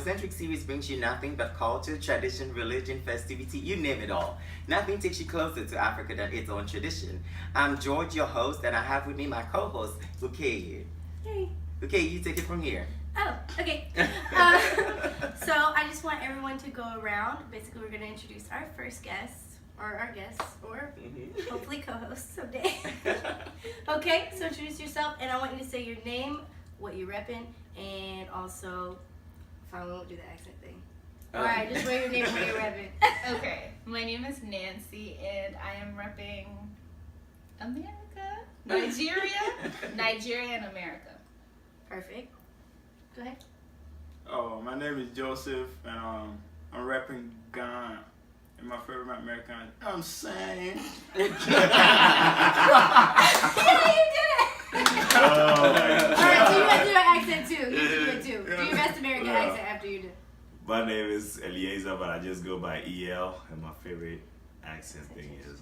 Afro-Centric Series brings you nothing but culture, tradition, religion, festivity, you name it all. Nothing takes you closer to Africa than its own tradition. I'm George, your host, and I have with me my co-host, Buke. Hey. Okay, you take it from here. Oh, okay. So I just want everyone to go around. Basically, we're going to introduce our first guest, or our guests, or hopefully co-host someday. Okay, so introduce yourself, and I want you to say your name, what you're repping, and also, fine, we won't do the accent thing. Alright, just wear your name and what you're repping. Okay, my name is Nancy, and I am repping America, Nigeria and America. Perfect. Go ahead. Oh, my name is Joseph, and I'm repping Ghana. And my favorite American, I'm saying. Yeah, you did it! Alright, so you want to do an accent too. You can do it too. Do your best American accent after you do. My name is Eliezer, but I just go by EL, and my favorite accent thing is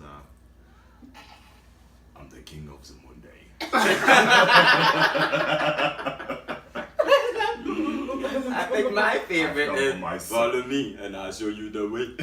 I'm the king of Zamunde. I think my favorite is follow me and I'll show you the way.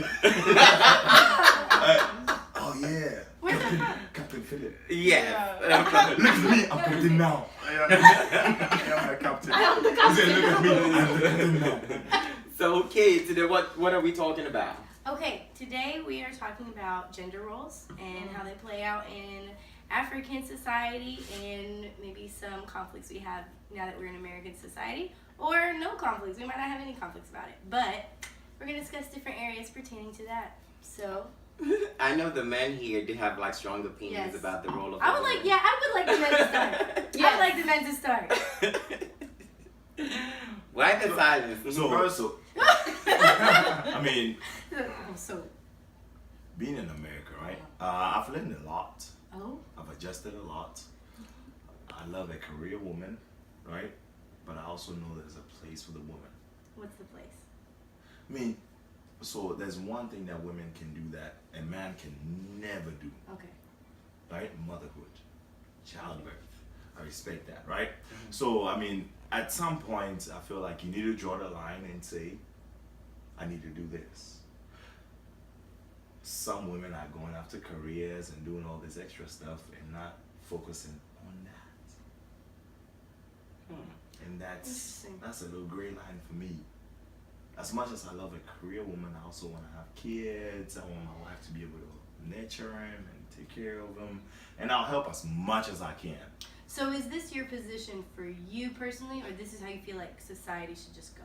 Oh yeah. Where's that from? Captain Philip. yes. Look at me, I'm Captain now. I'm the captain. I'm the He said, look at me, I'm the Captain now. So okay, today what are we talking about? Okay, today we are talking about gender roles and how they play out in African society and maybe some conflicts we have now that we're in American society, or no conflicts. We might not have any conflicts about it, but we're going to discuss different areas pertaining to that. So I know the men here do have like strong opinions Yes. about the role of I would like the men to start. I would like the men to start. Why the silence? So, I mean, So, being in America, right? I've learned a lot. oh, I've adjusted a lot. I love a career woman, right? But I also know there's a place for the woman. what's the place? I mean, so there's one thing that women can do that a man can never do, Okay. right? Motherhood, childbirth. I respect that, right? So, I mean, at some point, I feel like you need to draw the line and say, I need to do this. Some women are going after careers and doing all this extra stuff and not focusing on that. And Interesting. that's a little gray line for me. As much as I love a career woman, I also want to have kids. I want my wife to be able to nurture them and take care of them. And I'll help as much as I can. So is this your position for you personally, or this is how you feel like society should just go?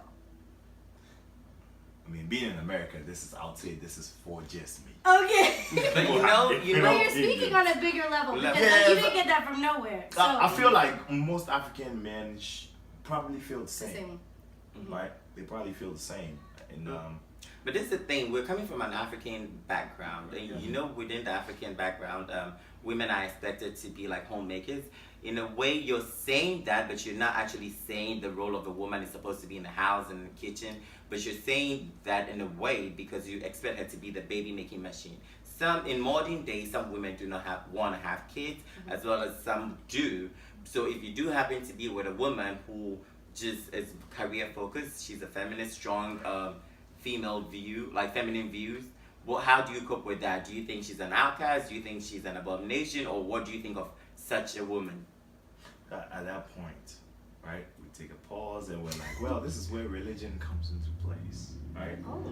I mean, being in America, I would say this is for just me. Okay. But you Well, know, you're speaking on a bigger level because like, Yeah, you but- didn't get that from nowhere. So I feel like most African men probably feel the the same, same. right? They probably feel the same. And But this is the thing, we're coming from an African background, and you know, within the African background, women are expected to be like homemakers. In a way, you're saying that, but you're not actually saying the role of a woman is supposed to be in the house and in the kitchen, but you're saying that in a way because you expect her to be the baby making machine. In modern days, some women do not want to have kids, as well as some do. So if you do happen to be with a woman who just is career focused, she's a feminist, strong, feminine views. Well, how do you cope with that? Do you think she's an outcast? Do you think she's an abomination? Or what do you think of such a woman? at that point, right, we take a pause and we're like, well, this is where religion comes into place, right? Oh.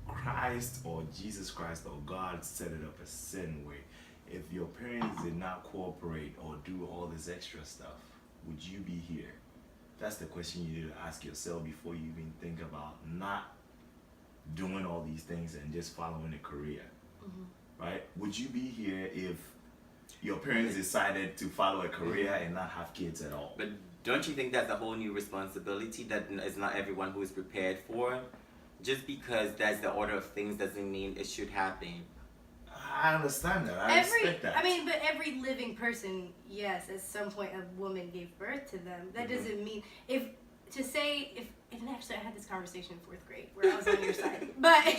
Christ or Jesus Christ or God set it up a certain way. If your parents did not cooperate or do all this extra stuff, would you be here? That's the question you need to ask yourself before you even think about not doing all these things and just following a career, right? Would you be here if your parents decided to follow a career and not have kids at all? But don't you think that's a whole new responsibility that is not everyone who is prepared for? Just because that's the order of things doesn't mean it should happen. I understand that. I respect that. I mean, but every living person, yes, at some point a woman gave birth to them. That doesn't mean and actually I had this conversation in 4th grade where I was on your side, but I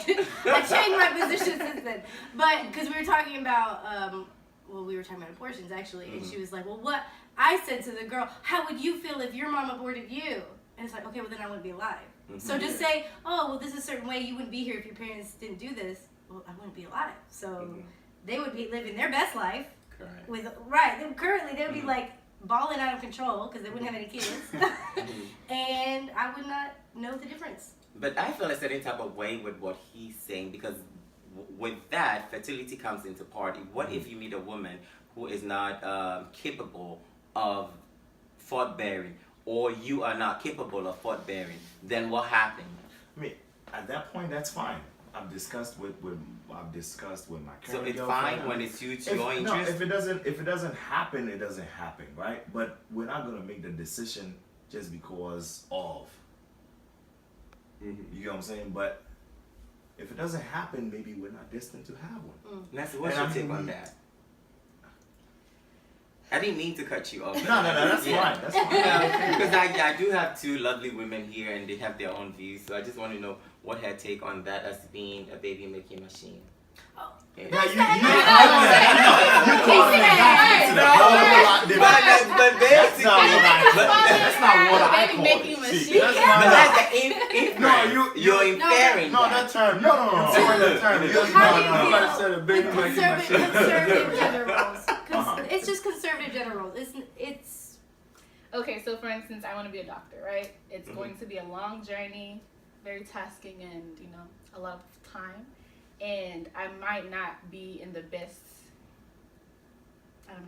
changed my position since then. But because we were talking about, we were talking about abortions actually, and she was like, well, what I said to the girl, how would you feel if your mom aborted you? And it's like, okay, well then I wouldn't be alive. So just say, oh, well, this is a certain way you wouldn't be here if your parents didn't do this. Well, I wouldn't be alive. So they would be living their best life. Correct. Currently they would be like balling out of control because they wouldn't have any kids. And I would not know the difference. But I feel a certain type of way with what he's saying because with that, fertility comes into party. What if you meet a woman who is not capable of forbearing, or you are not capable of forbearing? Then what happens? I mean, at that point, that's fine. I've discussed with my current So it's girlfriend. fine when it suits If, your no, interest? if it doesn't happen, it doesn't happen, right? But we're not gonna make the decision just because of. You know what I'm saying? But if it doesn't happen, maybe we're not destined to have one. Nancy, what's And your I take mean, on that? I didn't mean to cut you off. No, that's fine. That's fine. Because I do have two lovely women here and they have their own views. So I just want to know what her take on that as being a baby making machine. Oh. Yeah. Yeah, you But basically, that's not what I Baby call making it. machine. See, that's but not- that's the inference. You're inferring No, that. that term. No. That term. How do you I said a feel baby with making machine. conservative gender roles? It's just conservative gender roles. It's Okay, so for instance, I want to be a doctor, right? It's going to be a long journey, very tasking, and a lot of time. And I might not be in the best,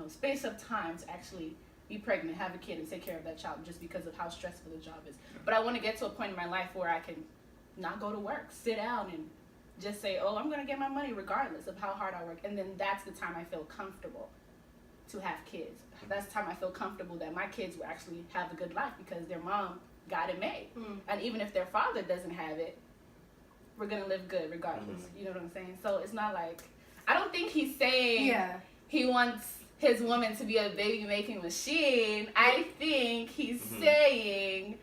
space of time to actually be pregnant, have a kid, and take care of that child just because of how stressful the job is. But I want to get to a point in my life where I can not go to work, sit down, and just say, oh, I'm going to get my money regardless of how hard I work. And then that's the time I feel comfortable to have kids. That's the time I feel comfortable that my kids will actually have a good life because their mom got it made. And even if their father doesn't have it, we're going to live good regardless. You know what I'm saying? So it's not like, I don't think he's saying he wants his woman to be a baby making machine. I think he's saying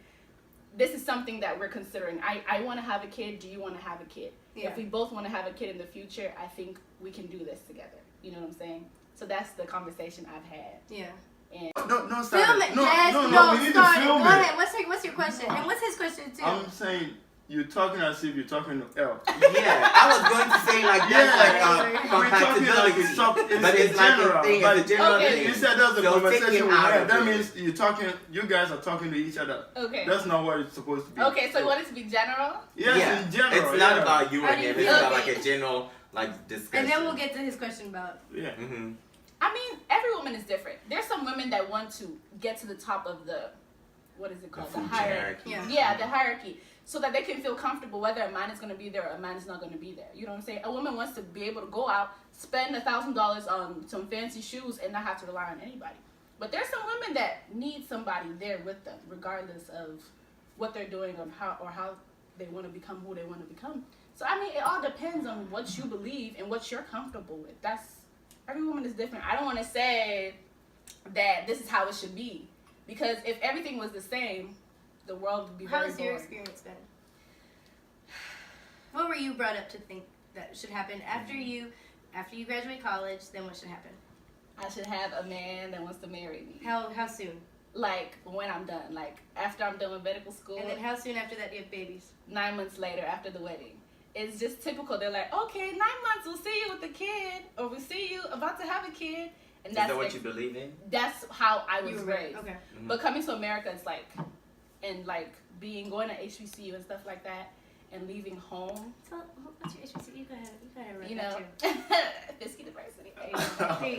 this is something that we're considering. I want to have a kid. Do you want to have a kid? If we both want to have a kid in the future, I think we can do this together. You know what I'm saying? So that's the conversation I've had. yeah. And No, stop Film it, No, Jess. no, we need to start it. film Go it. ahead. What's your question? And what's his question too? I'm saying you're talking as if you're talking to L. Yeah, I was going to say like that's like We're talking like compatibility, but it's like general, a thing, but it's a general Okay. thing. You said that's the So take conversation him we out had. of That it. means you guys are talking to each other. okay. That's not what it's supposed to be. Okay, so you want it to be general? Yes, in general. It's not about you How and do you him. It's feel? about like a general like discussion. And then we'll get to his question about. Yeah. I mean, every woman is different. There's some women that want to get to the top of the, what is it called? The food hierarchy. hierarchy. Yeah, the hierarchy. So that they can feel comfortable whether a man is going to be there or a man is not going to be there. You know what I'm saying? A woman wants to be able to go out, spend $1,000 on some fancy shoes and not have to rely on anybody. But there's some women that need somebody there with them, regardless of what they're doing or how they want to become who they want to become. So, I mean, it all depends on what you believe and what you're comfortable with. Every woman is different. I don't want to say that this is how it should be. Because if everything was the same, the world would be very boring. How's your experience been? What were you brought up to think that should happen after you graduate college? Then what should happen? I should have a man that wants to marry me. How soon? Like, when I'm done. Like, after I'm done with medical school. And then how soon after that do you have babies? 9 months later, after the wedding. It's just typical. They're like, okay, 9 months, we'll see you with a kid. Or we'll see you about to have a kid. And Is that's that what you believe in? That's how I was You were raised. Okay. But coming to America, it's like, and like going to HBCU and stuff like that, and leaving home. So what's your HBCU? You go ahead run You that know, too. Fisk University.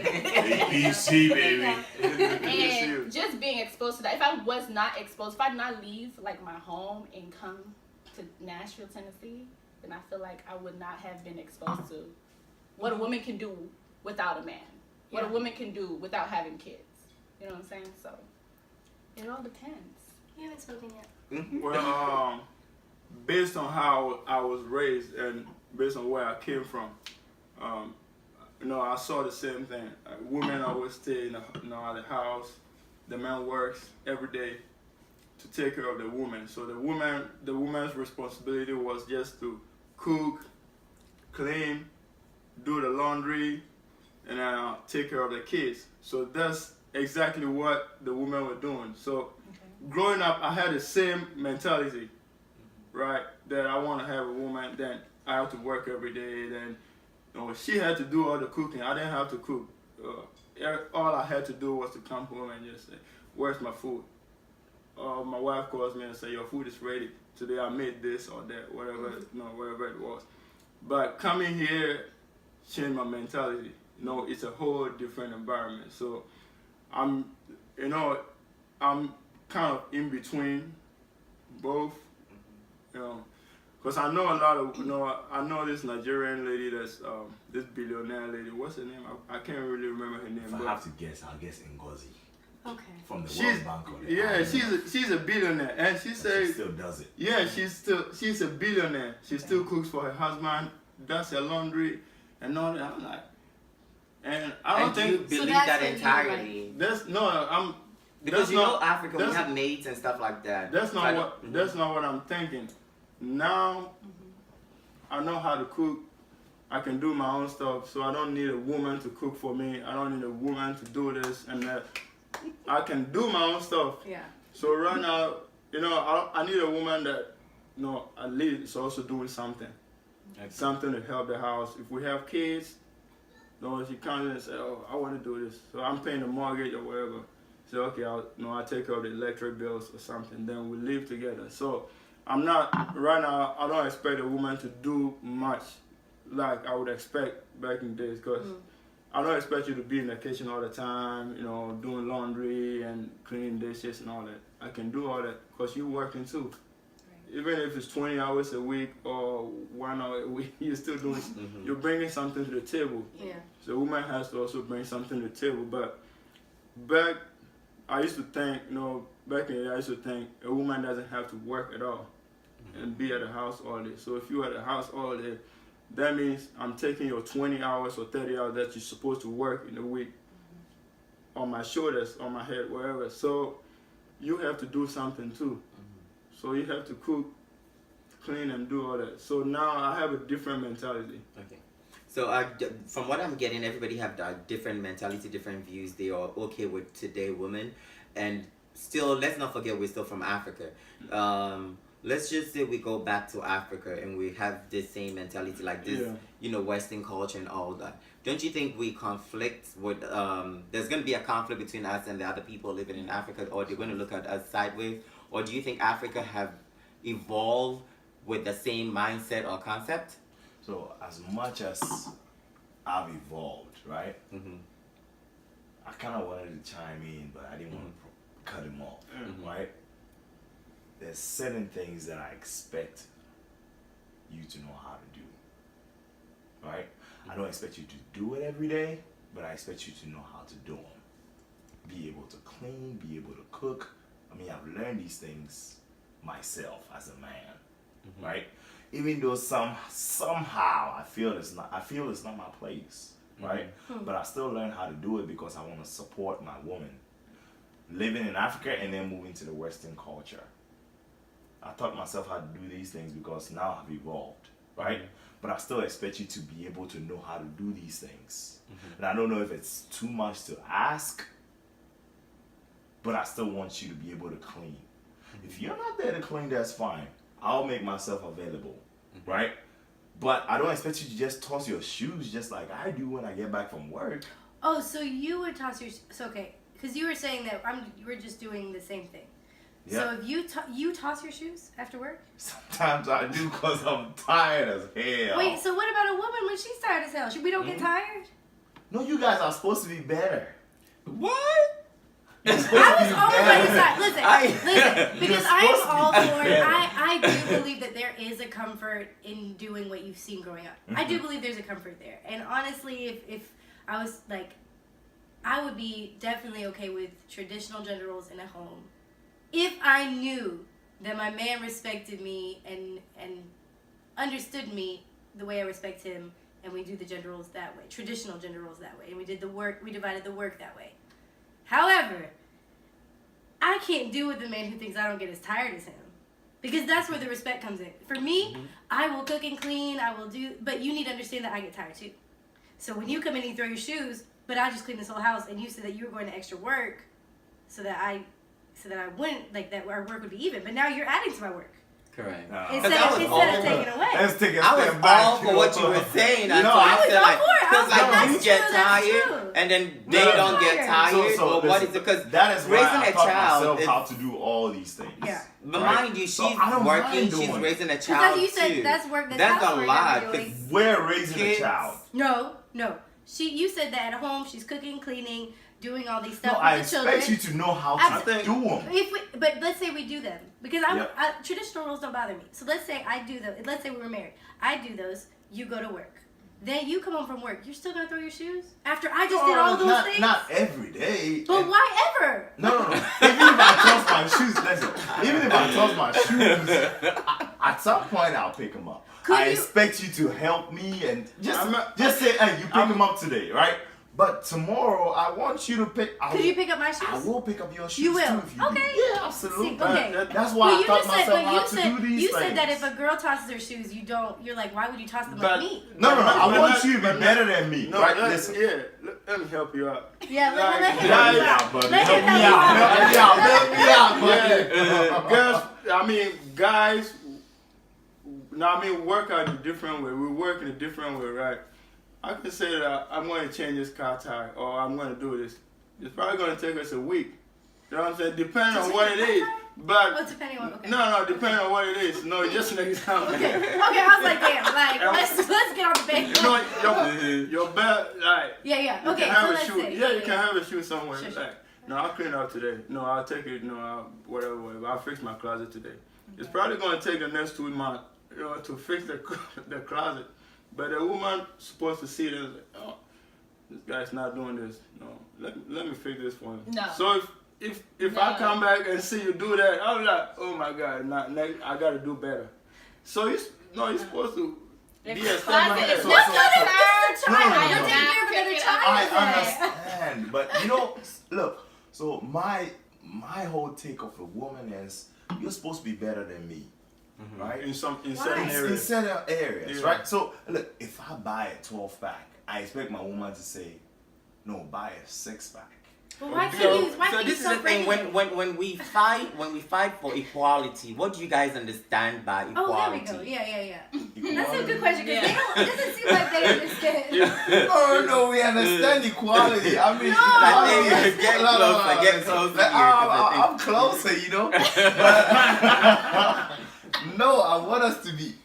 ABC, baby. And just being exposed to that. If I was not exposed, if I did not leave like my home and come to Nashville, Tennessee, then I feel like I would not have been exposed to what a woman can do without a man. What a woman can do without having kids. You know what I'm saying? So it all depends. You haven't spoken yet. Well, based on how I was raised and based on where I came from, I saw the same thing. Women always stay at the house. The man works every day to take care of the woman. So the woman's responsibility was just to cook, clean, do the laundry, and take care of the kids. So that's exactly what the women were doing. So growing up, I had the same mentality, right? That I want to have a woman. Then I have to work every day. Then, she had to do all the cooking. I didn't have to cook. All I had to do was to come home and just say, "Where's my food?" My wife calls me and say, "Your food is ready. Today I made this or that, whatever, whatever it was." But coming here changed my mentality. It's a whole different environment. So I'm kind of in between both, because I know a lot of, I know this Nigerian lady that's, this billionaire lady, what's her name? I can't really remember her name. If I have to guess, I'll guess Ngozi. Okay. From the World Bank. She's a billionaire, and she says she still does it. Yeah, she's a billionaire. She still cooks for her husband, does her laundry, and all that. I'm like, and I don't think you believe that entirely. Because Africa, we have maids and stuff like that. That's not what I'm thinking. Now, I know how to cook. I can do my own stuff, so I don't need a woman to cook for me. I don't need a woman to do this and that. I can do my own stuff. Yeah. So right now, I need a woman that, at least is also doing something. Something to help the house. If we have kids, she comes in and says, "Oh, I want to do this." So I'm paying the mortgage or whatever. So okay, I take care of the electric bills or something. Then we live together. So I'm not, right now, I don't expect a woman to do much like I would expect back in the days, because I don't expect you to be in the kitchen all the time, doing laundry and cleaning dishes and all that. I can do all that because you're working too. Right. Even if it's 20 hours a week or 1 hour a week, you're still doing, you're bringing something to the table. Yeah. So a woman has to also bring something to the table. But back, I used to think, back in the day, I used to think a woman doesn't have to work at all and be at the house all day. So if you're at the house all day, that means I'm taking your 20 hours or 30 hours that you're supposed to work in a week on my shoulders, on my head, wherever. So you have to do something too. So you have to cook, clean, and do all that. So now I have a different mentality. Okay. So from what I'm getting, everybody have a different mentality, different views. They are okay with today women. And still, let's not forget we're still from Africa. Let's just say we go back to Africa and we have this same mentality, like this, Western culture and all that. Don't you think we conflict with, there's going to be a conflict between us and the other people living in Africa, or they're going to look at us sideways? Or do you think Africa have evolved with the same mindset or concept? So as much as I've evolved, right? I kind of wanted to chime in, but I didn't want to cut him off, right? There's certain things that I expect you to know how to do, right? I don't expect you to do it every day, but I expect you to know how to do them. Be able to clean, be able to cook. I mean, I've learned these things myself as a man, right? Even though somehow I feel it's not my place, right? But I still learn how to do it because I want to support my woman living in Africa and then moving to the Western culture. I taught myself how to do these things because now I've evolved, right? But I still expect you to be able to know how to do these things. And I don't know if it's too much to ask, but I still want you to be able to clean. If you're not there to clean, that's fine. I'll make myself available, right? But I don't expect you to just toss your shoes just like I do when I get back from work. Oh, so you would toss your... So, okay, because you were saying that you were just doing the same thing. Yeah. So if you toss your shoes after work? Sometimes I do because I'm tired as hell. Wait, so what about a woman when she's tired as hell? We don't get tired? No, you guys are supposed to be better. What? I was always on your side. Listen, because I'm all for it. I do believe that there is a comfort in doing what you've seen growing up. I do believe there's a comfort there. And honestly, if I was like, I would be definitely okay with traditional gender roles in a home if I knew that my man respected me and understood me the way I respect him, and we do the gender roles that way, traditional gender roles that way, and we divided the work that way. However, I can't do with a man who thinks I don't get as tired as him, because that's where the respect comes in. For me, I will cook and clean, but you need to understand that I get tired too. So when you come in and you throw your shoes, but I just clean this whole house, and you said that you were going to extra work so that I so that I wouldn't like that our work would be even. But now you're adding to my work Correct. instead I was of all- taking away. Let's take a I was step back. all for what you were saying. No, until I you was said, all like, for it. I was because like, like you that's get true, that's tired, true. and then No, they I'm don't get tired. tired. or what is listen, it? Because that is why raising I a taught child myself is- how to do all these things. Yeah. But Right? mind you, she's So I don't working, mind she's doing it. raising a Because child as you said, too. that's work. That's That's a housework lot. that we're doing. 'cause We're raising Kids- a child. No. You said that at home she's cooking, cleaning, doing all these stuff No, with I the children. expect you to know how I to think- do them. But let's say we do them because Yep. traditional rules don't bother me. So let's say I do those. Let's say we were married. I do those. You go to work. Then you come home from work. You're still gonna throw your shoes after I just did all those not, things. Not every day. But And- why ever? No. Even if I toss my shoes, listen. Even if I toss my shoes, at some point I'll pick them up. Could I you- expect you to help me and I'm just say, hey, you pick them up today, right? But tomorrow I want you to pick. Could you pick up my shoes? I will pick up your shoes You will. too if you Okay. do. Yeah, absolutely. See, okay. That's why I taught myself how to do these you things. said that if a girl tosses her shoes, you don't. You're like, why would you toss them But- like me? No. I But want not- you to be but better than me, No, right? let- Listen. let me help you out. Yeah, let him Yeah, help you yeah, out. buddy. Let Help him me help out. you out. Help me out, buddy. Girls, guys, work out in a different way. We work in a different way, right? I can say that I'm going to change this car tire or I'm going to do this. It's probably going to take us a week. You know what I'm saying? Depending on what it is. But Oh, depending on okay. no, depending on what it is. No, just an example. Okay, I was like, damn, like let's get on the base. No, your belt, like. Yeah. You Okay, can so have a let's shoe. say. Yeah, you can have a shoe somewhere. Sure. Like, no, I'll clean it up today. No, I'll take it. No, whatever. I'll fix my closet today. It's probably going to take the next 2 months, to fix the closet. But the woman supposed to see it and like, oh, this guy's not doing this. No, let me fix this for him. No. So if I come back and see you do that, I'm like, oh my God, I got to do better. So you're supposed to be a step closet ahead. is So- not It's a child. No. You're taking care of another child. I understand, but look. So my whole take of a woman is you're supposed to be better than me, right? in certain Why? areas. In certain areas, Yeah. right? So look, if I buy a 12-pack, I expect my woman to say, "No, buy a 6-pack." But why So, can't you? Why so can't you this is the thing. When we fight for equality, what do you guys understand by Oh, equality? there we go. Yeah. Equality. That's a good question because Yeah. it doesn't seem like they understand. No, we understand equality. I mean, No. Get closer, get closer Like, here, 'cause I think- I'm closer, No, I want us to be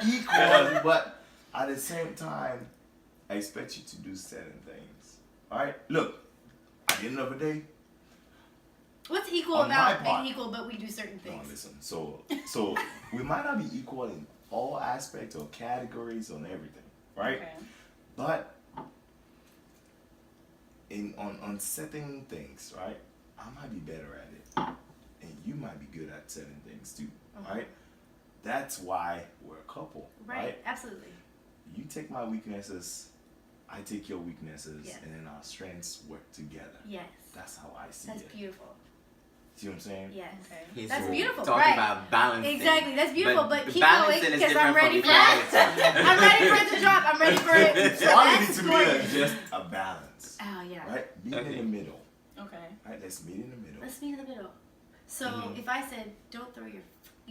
equal, but at the same time, I expect you to do certain things. All right? Look, at the end of the day, What's equal On my about part. being equal, but we do certain no, things? listen. So we might not be equal in all aspects or categories on everything, right? Okay. But on certain things, right? I might be better at it, and you might be good at certain things too, right? That's why we're a couple, right? Absolutely. You take my weaknesses, I take your weaknesses, Yeah. and then our strengths work together. Yes. That's how I see That's it. beautiful. See what I'm saying? Yes. Okay. He's That's so beautiful, Talking right. about balancing. Exactly. That's beautiful, but keep balancing going is because I'm different ready from for it. equality. I'm ready for it to drop. I'm ready for it. So all you need That's to be gorgeous. just a balance, Oh yeah. right? Meet Okay. in the middle, Okay. right? Let's meet in the middle. Let's meet in the middle. So Mhm. if I said, don't throw your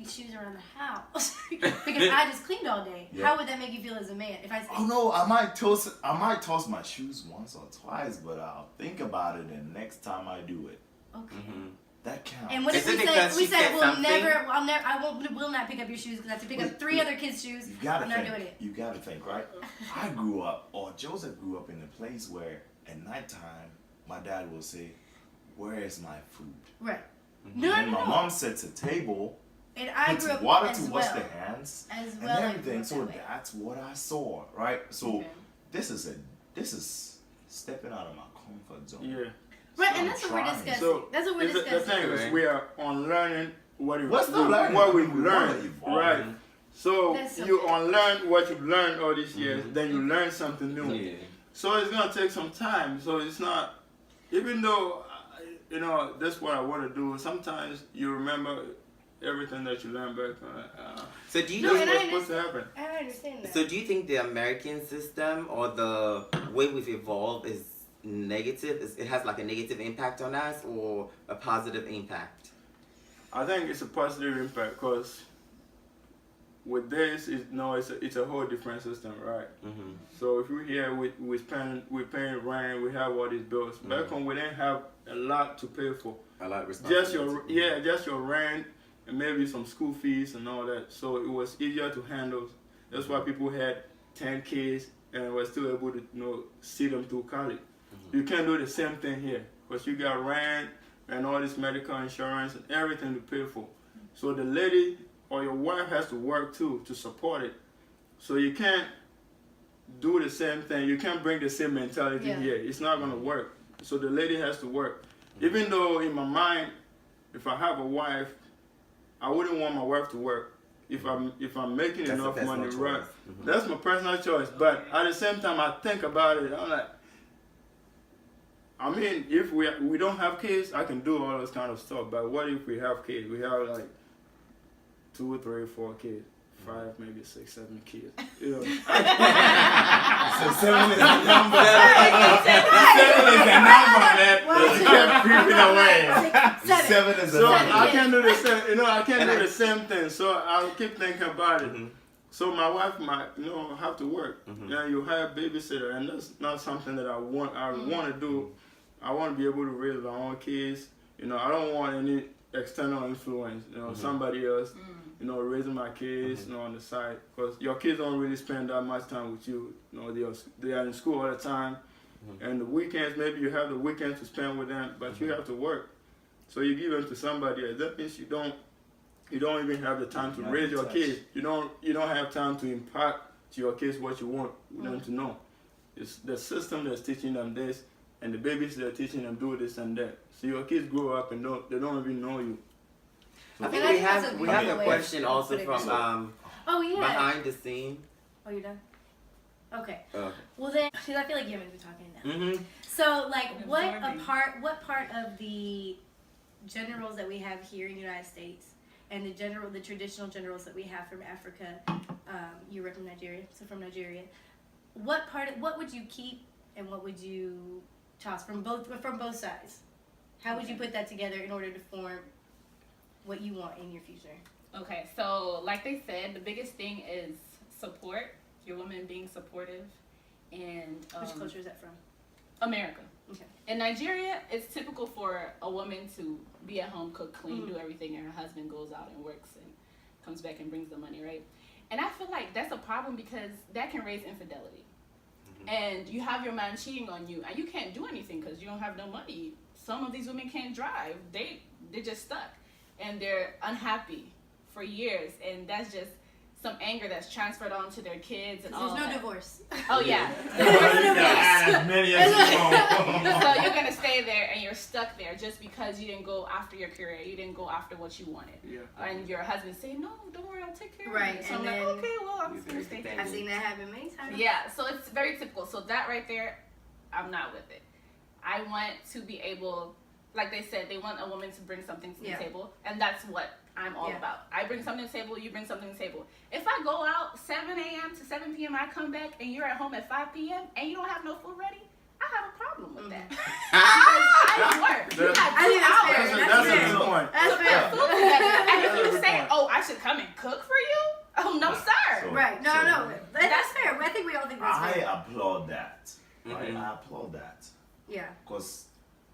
shoes around the house because I just cleaned all day, Yeah. how would that make you feel as a man? If I said, Oh no, I might toss my shoes once or twice, but I'll think about it, and next time I do it, okay. Mhm. that counts. And what if Is it we said because she said we'll something? will not pick up your shoes because I have to pick up 3 other kids' shoes. You gotta I'm not think. doing it. You gotta think, right? I grew up, or Joseph grew up in a place where at nighttime, my dad will say, "Where is my food?" Right. Mhm. No, And no, my no. mom sets a table, And I puts grew up water as to well. wash the hands, As and well. I grew everything. up So that way. that's what I saw, right? So Okay. this is stepping out of my comfort zone. Yeah. Right, So and I'm that's what we're trying. discussing. So That's what we're the discussing. thing is, Right. we are unlearning what What's the learning? what we've We wanna learned, evolve. right? So That's so you good. unlearn what you've learned all these years, Mhm. then you learn something new. Yeah. So it's gonna take some time. So it's not, even though that's what I want to do. Sometimes you remember everything that you learned back. So do you No, That's and think, I what's supposed to happen. I understand that. so do you think the American system or the way we've evolved is negative? It has like a negative impact on us or a positive impact? I think it's a positive impact because with this, it's a whole different system, right? Mm-hmm. So if we're here, we're paying rent, we have all these bills. Back home, we didn't have a lot to pay for. A lot of Just responsibility. just your rent and maybe some school fees and all that. So it was easier to handle. That's why people had 10 kids and were still able to see them through college. You can't do the same thing here because you got rent and all this medical insurance and everything to pay for. So the lady or your wife has to work too to support it. So you can't do the same thing. You can't bring the same mentality here. It's not going to work. So the lady has to work. Even though in my mind, if I have a wife, I wouldn't want my wife to work. If I'm making enough money, right? That's my personal choice. But at the same time, I think about it. I'm like, I mean, if we don't have kids, I can do all this kind of stuff. But what if we have kids? We have like 2, 3, 4 kids, 5, maybe 6, 7 kids. You know. So 7 is a number. 7 is a number, man. You kept creeping away. 7 is a So number. I can't do the same. I can't do the same thing. So I'll keep thinking about it. So my wife might, have to work. Yeah, you hire a babysitter, and that's not something that I want. I want to do. I want to be able to raise my own kids. I don't want any external influence. Somebody else. Raising my kids, on the side, because your kids don't really spend that much time with you. They are in school all the time, and the weekends maybe you have the weekends to spend with them, but you have to work. So you give them to somebody else. That means you don't even have the time to raise your kids. You don't have time to impart to your kids what you want them to know. It's the system that's teaching them this, and the babies that are teaching them do this and that. So your kids grow up and they don't even know you. I think we have a question also from behind the scene. Oh, you're done? Okay. Okay. Well then, because I feel like you're going to be talking now. So, like, what part of the generals that we have here in the United States and the traditional generals that we have from Africa, you were from Nigeria, so from Nigeria, what would you keep and what would you toss from both sides? How would you put that together in order to form what you want in your future? Okay, so like they said, the biggest thing is support. Your woman being supportive, and Which culture is that from? America. Okay. In Nigeria, it's typical for a woman to be at home, cook, clean, do everything, and her husband goes out and works and comes back and brings the money, right? And I feel like that's a problem because that can raise infidelity. And you have your man cheating on you, and you can't do anything because you don't have no money. Some of these women can't drive. They're just stuck. And they're unhappy for years, and that's just some anger that's transferred on to their kids and all There's no that. divorce. Oh yeah. As many as you want. So you're gonna stay there and you're stuck there just because you didn't go after your career, you didn't go after what you wanted. Yeah. And your husband saying, "No, don't worry, I'll take care of Right, you." So and I'm like, then "Okay, well, I'm just gonna stay here." I've seen that happen many times. Yeah, so it's very typical. So that right there, I'm not with it. I want to be able, like they said, they want a woman to bring something to the table, and that's what I'm all about. I bring something to the table, you bring something to the table. If I go out 7 a.m. to 7 p.m., I come back and you're at home at 5 p.m. and you don't have no food ready, I have a problem with that. Because I don't work. You had 2 hours. That's a good point. That's fair. Food together. And if That's a you good say, point. "Oh, I should come and cook for you," oh no, sir. So- Right. No. That's fair. I think we all think that's I fair. applaud that. Right? I applaud that. Yeah. Because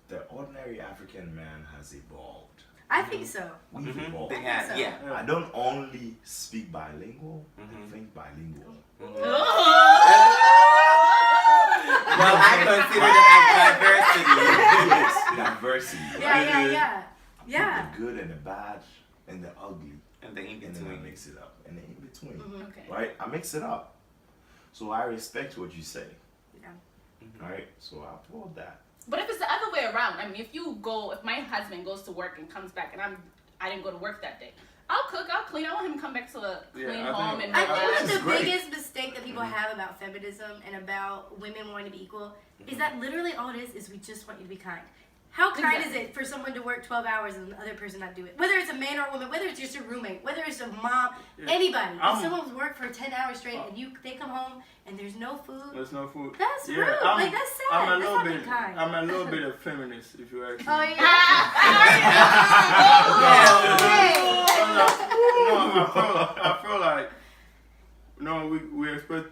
the ordinary African man has evolved. I think so. We've evolved. They had, so. yeah. I don't only speak bilingual, I think bilingual. Well, I consider it as diversity. Yes, diversity. Yeah. The good and the bad and the ugly. And the in And then I between. mix it up. And the in between. Okay. Right? I mix it up. So I respect what you say. Yeah. Right? So I applaud that. But if it's the other way around, I mean, if my husband goes to work and comes back and I didn't go to work that day, I'll cook, I'll clean. I want him to come back to a clean home and I all think that. that the great. biggest mistake that people have about feminism and about women wanting to be equal is that literally all it is we just want you to be kind. How kind Exactly. is it for someone to work 12 hours and the other person not do it? Whether it's a man or a woman, whether it's just a roommate, whether it's a mom, Yeah. anybody. If I'm- someone's worked for 10 hours straight and they come home and the's no food, There's no food. that's Yeah, rude. I'm- Like, that's sad. I'm a That's little not bit. being kind. I'm a little bit of feminist, if you ask me. Oh, yeah. I feel like, we expect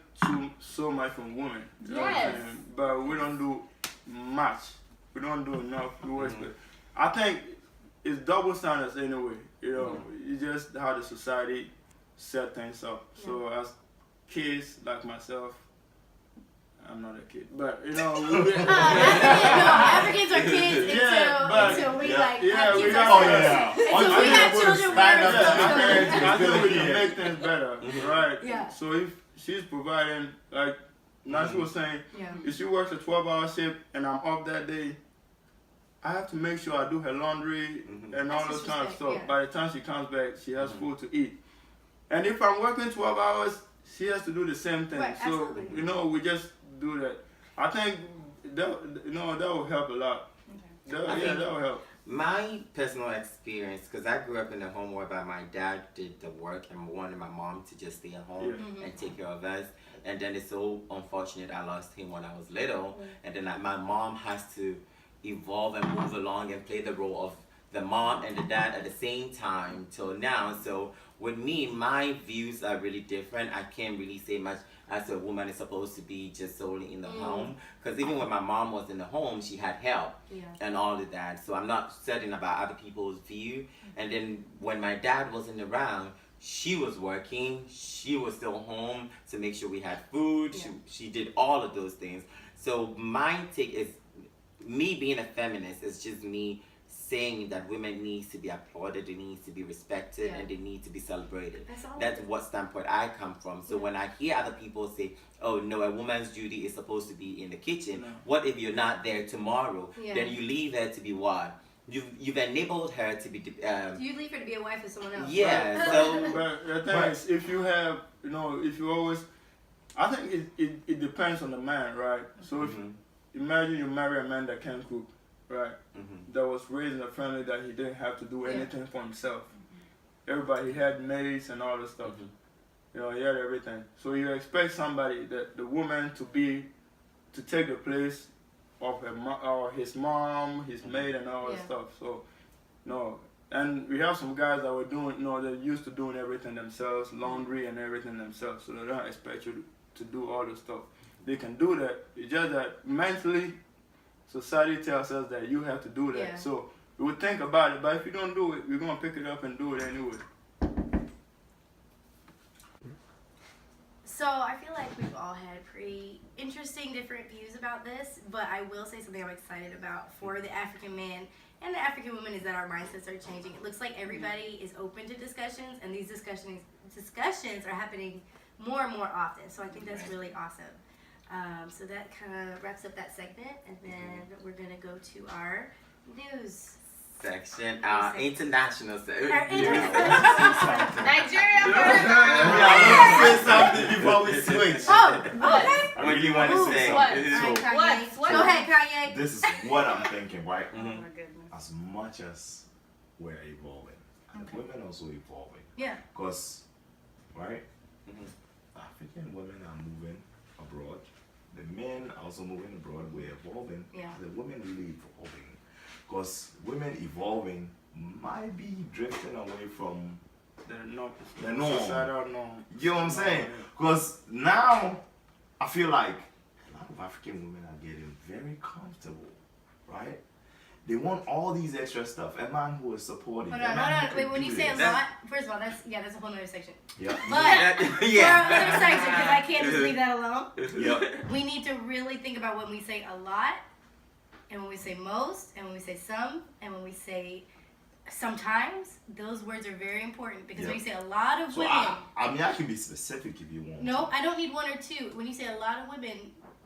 so much from women. You know what I'm Yes. saying? But we don't do much. We don't do enough. We expect. I think it's double standards anyway. You know, it's just how the society set things up. So as kids like myself, I'm not a kid, but Africans are kids until we have kids ourselves. Until we have children, I think we can make things better, right? Yeah. So if she's providing, like Nancy was saying, if she works a 12-hour shift and I'm off that day, I have to make sure I do her laundry and all those kind of stuff. Yeah. By the time she comes back, she has food to eat. And if I'm working 12 hours, she has to do the same thing. Right, So, absolutely. we just do that. I think that will help a lot. That will help. My personal experience, because I grew up in a home whereby my dad did the work and wanted my mom to just stay at home and take care of us. And then it's so unfortunate I lost him when I was little. And then my mom has to evolve and move along and play the role of the mom and the dad at the same time till now. So with me, my views are really different. I can't really say much as a woman is supposed to be just solely in the home. Because even when my mom was in the home, she had help and all of that. So I'm not certain about other people's view. And then when my dad wasn't around, she was working. She was still home to make sure we had food. She did all of those things. So my take is, me being a feminist is just me saying that women needs to be applauded, they needs to be respected, and they need to be celebrated. That's what standpoint I come from. So when I hear other people say, oh no, a woman's duty is supposed to be in the kitchen, what if you're not there tomorrow? Then you leave her to be what? You've enabled her to be You leave her to be a wife of someone else. yeah. So But the thing is, if you have, if you always, I think it depends on the man, right? So if imagine you marry a man that can cook, right? That was raised in a family that he didn't have to do anything for himself. Everybody, he had maids and all this stuff. He had everything. So you expect somebody, the woman, to take the place of his mom, his maid, and all that stuff. So, no. And we have some guys that were doing, they're used to doing everything themselves, laundry and everything themselves. So they don't expect you to do all this stuff. They can do that. It's just that mentally, society tells us that you have to do that. Yeah. So we would think about it, but if you don't do it, we're going to pick it up and do it anyway. So I feel like we've all had pretty interesting different views about this, but I will say something I'm excited about for the African man and the African woman is that our mindsets are changing. It looks like everybody is open to discussions, and these discussions are happening more and more often. So I think that's really awesome. So that kind of wraps up that segment, and then we're gonna go to our news section, our international section. Our Nigeria Say something before we switch. Oh, okay. What do you want to say? What? What? Go ahead, Kanye. This is what I'm thinking, right? Oh my goodness. As much as we're evolving, and the women also evolving. Yeah. Because, right? African women are moving abroad. The men are also moving abroad. We're evolving. Yeah. The women really evolving. Because women evolving might be drifting away from The norm. Societal norm. You know what I'm saying? Because now I feel like a lot of African women are getting very comfortable, right? They want all these extra stuff. A man who is supportive. Hold on. Wait, when you say a lot, first of all, that's a whole nother section. Yeah. But for our other section, because I can't just leave that alone. Yep. We need to really think about when we say a lot, and when we say most, and when we say some, and when we say sometimes. Those words are very important because when you say a lot of So women. I mean, I can be specific if you want. No, I don't need one or two. When you say a lot of women,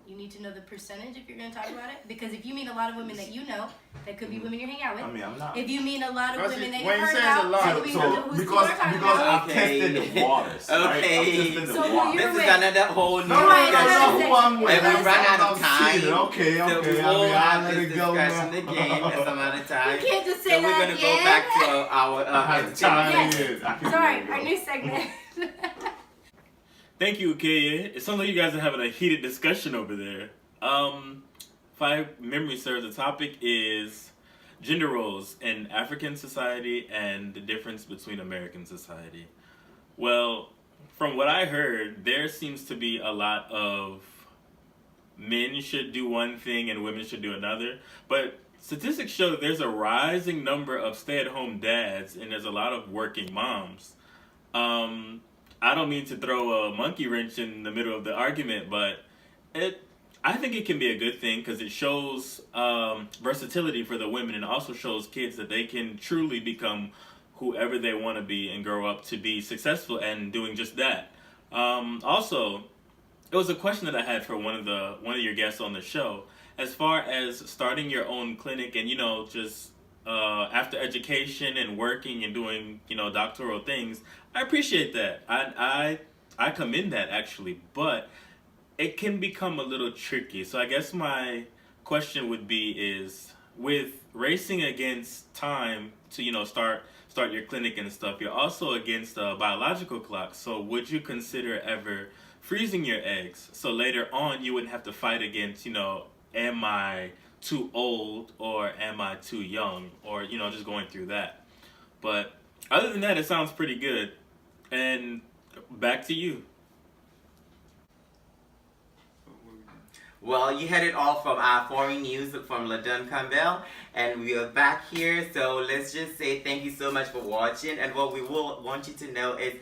you need to know the percentage if you're going to talk about it. Because if you mean a lot of women that you know, that could be women you're hanging out with. I mean, I'm not. If you mean a lot of Because women that when you've you heard say it's a about, lot, that could be So who's because talking because about. I've tested the waters. Right? Okay. I've tested the So who waters. you're This is with. another whole new No, Right, discussion. no, who I'm with. And we run out of I've seen it. time. Okay, So okay. we I will mean, I'll have let this it go discussion now. again at some other time. You can't just So say we're that gonna go again. back to our Time Yes. is. I can Sorry, do it, our bro. new segment. Thank you, Kaya. It sounds like you guys are having a heated discussion over there. If my memory serves, the topic is gender roles in African society and the difference between American society. Well, from what I heard, there seems to be a lot of men should do one thing and women should do another. But statistics show that there's a rising number of stay-at-home dads and there's a lot of working moms. I don't mean to throw a monkey wrench in the middle of the argument, but I think it can be a good thing because it shows versatility for the women and also shows kids that they can truly become whoever they want to be and grow up to be successful and doing just that. Also, it was a question that I had for one of your guests on the show, as far as starting your own clinic and just after education and working and doing doctoral things. I appreciate that. I commend that actually, but it can become a little tricky. So I guess my question would be is, with racing against time to start your clinic and stuff, you're also against a biological clock. So would you consider ever freezing your eggs so later on you wouldn't have to fight against am I too old or am I too young, or just going through that? But other than that, it sounds pretty good. And back to you. Well, you heard it all from our foreign news from LaDon Campbell, and we are back here. So let's just say thank you so much for watching. And what we will want you to know is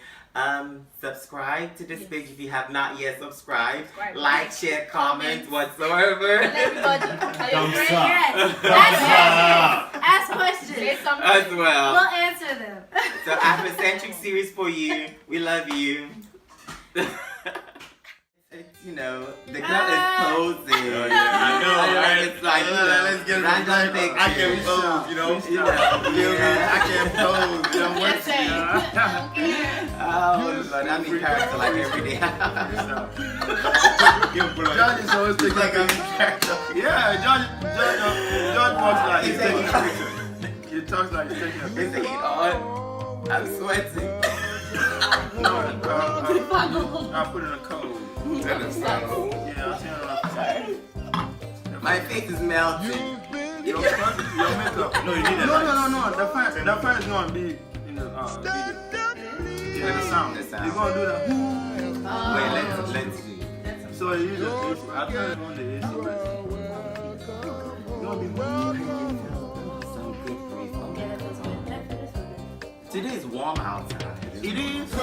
subscribe to this page if you have not yet subscribed. Like, share, comment, whatsoever. Everybody, tell your friends. Yes. Ask questions. Say something. As well. We'll answer them. So Afro-Centric Series for you. We love you. The girl is posing. Oh, yeah. I know, right? It's like, let's get random pictures. I can pose, I can pose, Yes, say. Oh, Lord, I'm in character like every day. George is always taking like a character. Yeah, George walks like he's taking a picture. He talks like he's taking a Is picture. it on? I'm sweating. I'll put in a code. Yeah, I'll send it on. My face is melting. Your makeup. No, you need a No. The fan is going to be in the video. Yeah, the sound. The sound. You're going to do that. Wait, let's see. So you use the AC. I'll turn it on the AC. It's going to be Today is warm outside. It is. So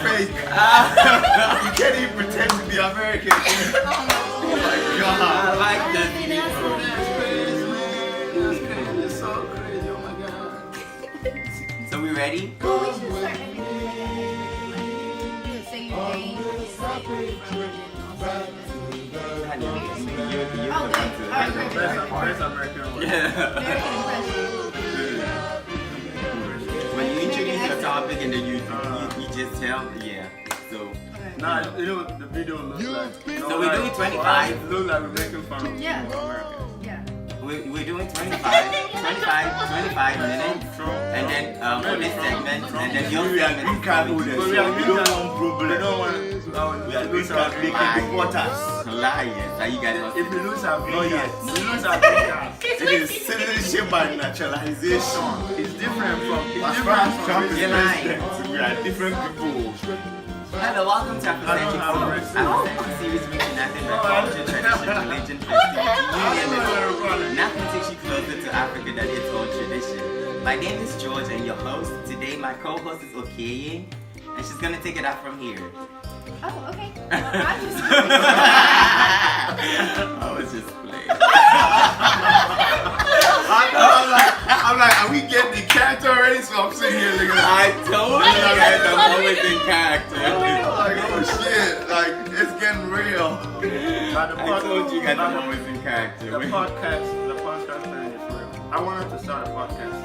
fake. You can't even pretend to be American. Oh my God. I like that. It's so crazy. Oh my God. So we ready? Well, we should start everything like say your name, Oh, good. All right, perfect. Best American one. Yeah. American impression. When you introduce your topic and then you just tell, yeah. So Nah, the video looks like. So we're doing 25? It looks like we're making fun of Yeah. Americans. Yeah. we're doing 25 minutes, and then for this segment, and then your segment is coming. We don't want problem. We don't want We are going to making reporters. Liars. Now you guys if we lose our Not yet. we lose our podcast. It is citizenship by naturalization. It's different from As far as Trump is You're lying. president, we are different people. Hello, welcome to Afro-Centric Series, reaching nothing but culture, tradition, religion, festivity, nothing takes you closer to Africa than its own tradition. My name is George and your host. Today my co-host is Okeye, and she's gonna take it out from here. Oh, okay. Well, I'm just I was just playing. I'm like, are we getting the character already? So I'm sitting here looking I told you guys I'm always in character. like, oh shit, like it's getting real. I told you guys I'm always in character. The podcast thing is real. I wanted to start a podcast.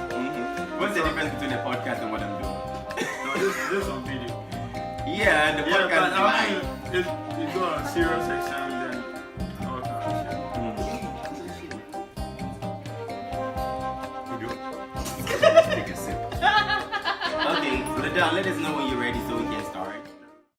What's the difference between a podcast and what I'm doing? No, this on video. Yeah, the Yeah, podcast but is I live. mean, if you go on serious section, then all kind of shit. Take a sip. Okay, Ladon, let us know when you're